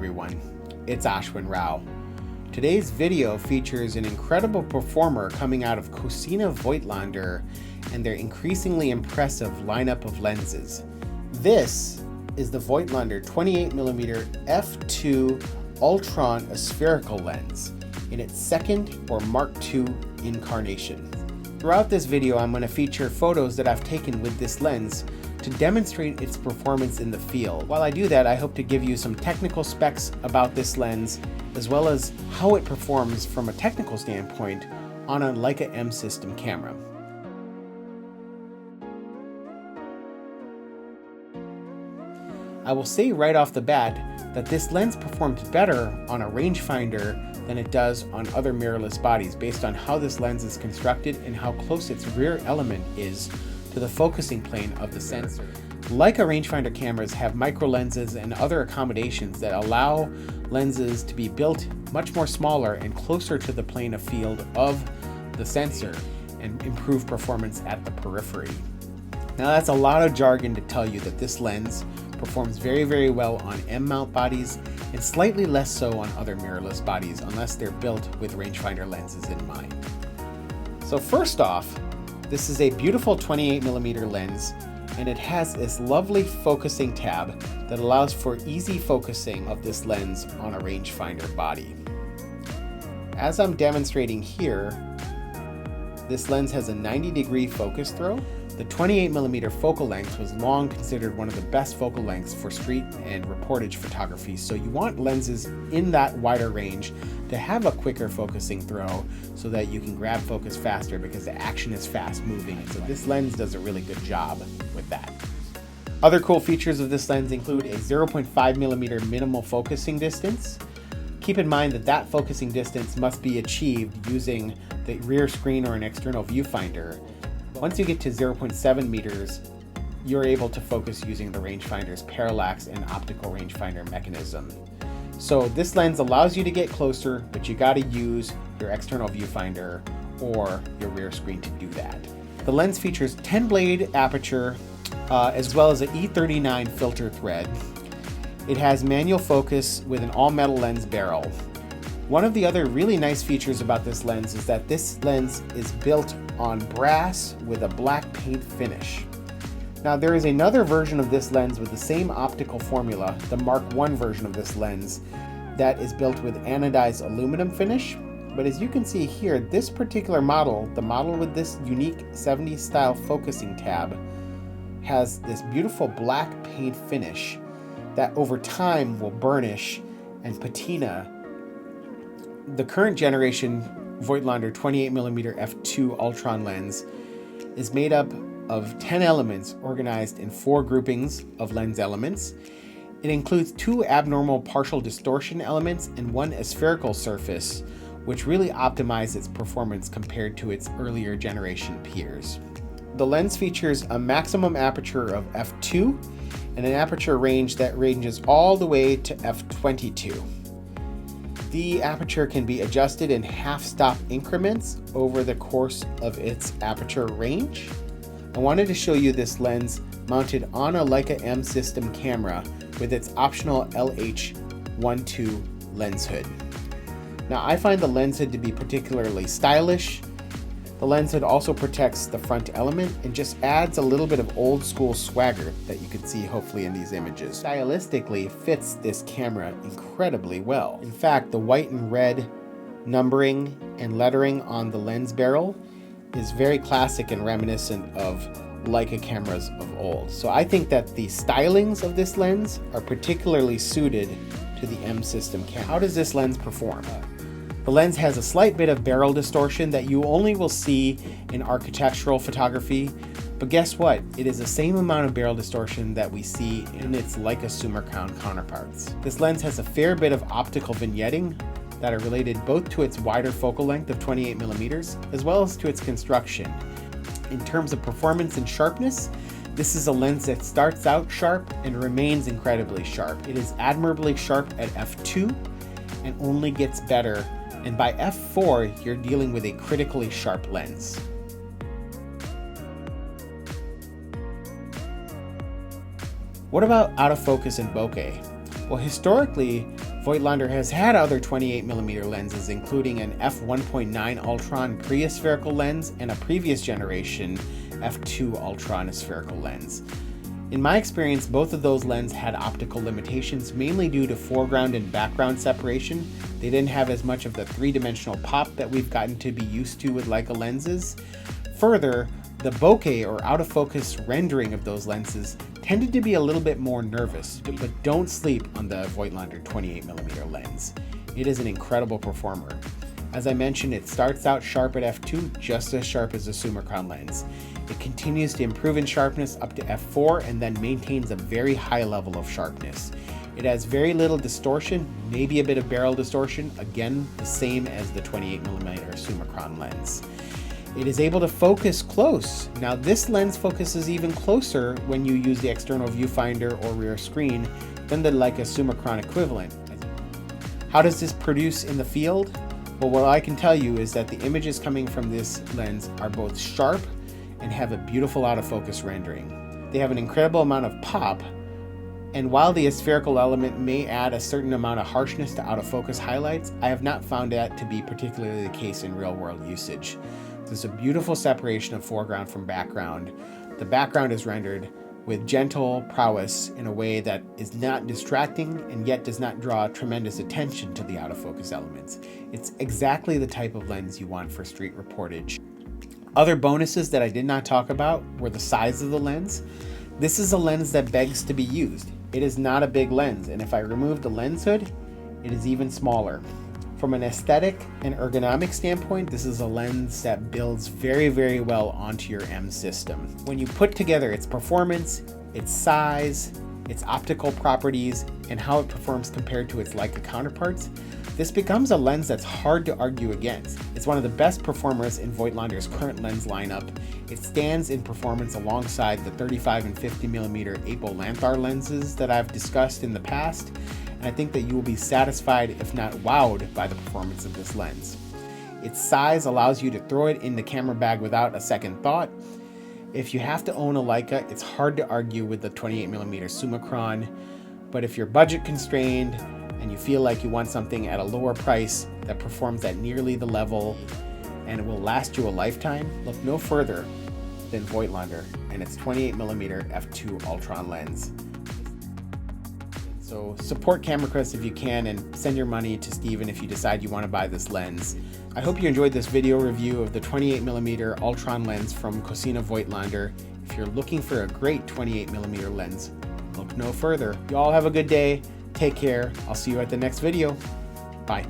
everyone, it's Ashwin Rao. Today's video features an incredible performer coming out of Cosina Voigtlander and their increasingly impressive lineup of lenses. This is the Voigtlander 28mm f2 Ultron Aspherical Lens in its second or Mark II incarnation. Throughout this video, I'm going to feature photos that I've taken with this lens to demonstrate its performance in the field. While I do that, I hope to give you some technical specs about this lens, as well as how it performs from a technical standpoint on a Leica M system camera. I will say right off the bat that this lens performs better on a rangefinder than it does on other mirrorless bodies based on how this lens is constructed and how close its rear element is to the focusing plane of the sensor. Leica rangefinder cameras have micro lenses and other accommodations that allow lenses to be built much more smaller and closer to the plane of field of the sensor and improve performance at the periphery. Now that's a lot of jargon to tell you that this lens performs very well on M mount bodies and slightly less so on other mirrorless bodies unless they're built with rangefinder lenses in mind. So first off, this is a beautiful 28mm lens, and it has this lovely focusing tab that allows for easy focusing of this lens on a rangefinder body. As I'm demonstrating here, this lens has a 90-degree focus throw. The 28mm focal length was long considered one of the best focal lengths for street and reportage photography, so you want lenses in that wider range to have a quicker focusing throw so that you can grab focus faster because the action is fast moving. So this lens does a really good job with that. Other cool features of this lens include a 0.5mm minimal focusing distance. Keep in mind that that focusing distance must be achieved using the rear screen or an external viewfinder. Once you get to 0.7 meters, you're able to focus using the rangefinder's parallax and optical rangefinder mechanism. So this lens allows you to get closer, but you got to use your external viewfinder or your rear screen to do that. The lens features 10-blade aperture as well as an E39 filter thread. It has manual focus with an all-metal lens barrel. One of the other really nice features about this lens is that this lens is built on brass with a black paint finish. Now there is another version of this lens with the same optical formula, the Mark I version of this lens, that is built with anodized aluminum finish. But as you can see here, this particular model, the model with this unique 70s style focusing tab, has this beautiful black paint finish that over time will burnish and patina. The current generation Voigtlander 28mm f2 Ultron lens is made up of 10 elements organized in 4 groupings of lens elements. It includes 2 abnormal partial distortion elements and 1 aspherical surface, which really optimizes its performance compared to its earlier generation peers. The lens features a maximum aperture of f2 and an aperture range that ranges all the way to f22. The aperture can be adjusted in half-stop increments over the course of its aperture range. I wanted to show you this lens mounted on a Leica M system camera with its optional LH12 lens hood. Now I find the lens hood to be particularly stylish. The lens hood also protects the front element and just adds a little bit of old school swagger that you can see hopefully in these images. Stylistically fits this camera incredibly well. In fact, the white and red numbering and lettering on the lens barrel is very classic and reminiscent of Leica cameras of old. So I think that the stylings of this lens are particularly suited to the M system camera. How does this lens perform? The lens has a slight bit of barrel distortion that you only will see in architectural photography, but guess what? It is the same amount of barrel distortion that we see in its Leica Summicron counterparts. This lens has a fair bit of optical vignetting that are related both to its wider focal length of 28mm as well as to its construction. In terms of performance and sharpness, this is a lens that starts out sharp and remains incredibly sharp. It is admirably sharp at f2 and only gets better, and by f4 you're dealing with a critically sharp lens. What about out of focus and bokeh? Well, historically, Voigtlander has had other 28mm lenses, including an f1.9 Ultron pre-aspherical lens and a previous generation f2 Ultron aspherical lens. In my experience, both of those lenses had optical limitations, mainly due to foreground and background separation. They didn't have as much of the three-dimensional pop that we've gotten to be used to with Leica lenses. Further, the bokeh or out-of-focus rendering of those lenses tended to be a little bit more nervous, but don't sleep on the Voigtlander 28mm lens. It is an incredible performer. As I mentioned, it starts out sharp at f2, just as sharp as the Summicron lens. It continues to improve in sharpness up to f4 and then maintains a very high level of sharpness. It has very little distortion, maybe a bit of barrel distortion, again the same as the 28mm Summicron lens. It is able to focus close. Now this lens focuses even closer when you use the external viewfinder or rear screen than the Leica Summicron equivalent. How does this produce in the field? Well, what I can tell you is that the images coming from this lens are both sharp and have a beautiful out-of-focus rendering. They have an incredible amount of pop, and while the aspherical element may add a certain amount of harshness to out-of-focus highlights, I have not found that to be particularly the case in real-world usage. There's a beautiful separation of foreground from background. The background is rendered with gentle prowess in a way that is not distracting and yet does not draw tremendous attention to the out-of-focus elements. It's exactly the type of lens you want for street reportage. Other bonuses that I did not talk about were the size of the lens. This is a lens that begs to be used. It is not a big lens, and if I remove the lens hood, it is even smaller. From an aesthetic and ergonomic standpoint, this is a lens that builds very, very well onto your M system. When you put together its performance, its size, its optical properties, and how it performs compared to its Leica counterparts, this becomes a lens that's hard to argue against. It's one of the best performers in Voigtlander's current lens lineup. It stands in performance alongside the 35 and 50mm Apo-Lanthar lenses that I've discussed in the past, and I think that you will be satisfied, if not wowed, by the performance of this lens. Its size allows you to throw it in the camera bag without a second thought. If you have to own a Leica, it's hard to argue with the 28mm Summicron, but if you're budget constrained and you feel like you want something at a lower price that performs at nearly the level and it will last you a lifetime, look no further than Voigtlander and its 28mm f2 Ultron lens. So support Camera Chris if you can, and send your money to Steven if you decide you want to buy this lens. I hope you enjoyed this video review of the 28mm Ultron lens from Cosina Voigtlander. If you're looking for a great 28mm lens, look no further. You all have a good day. Take care. I'll see you at the next video. Bye.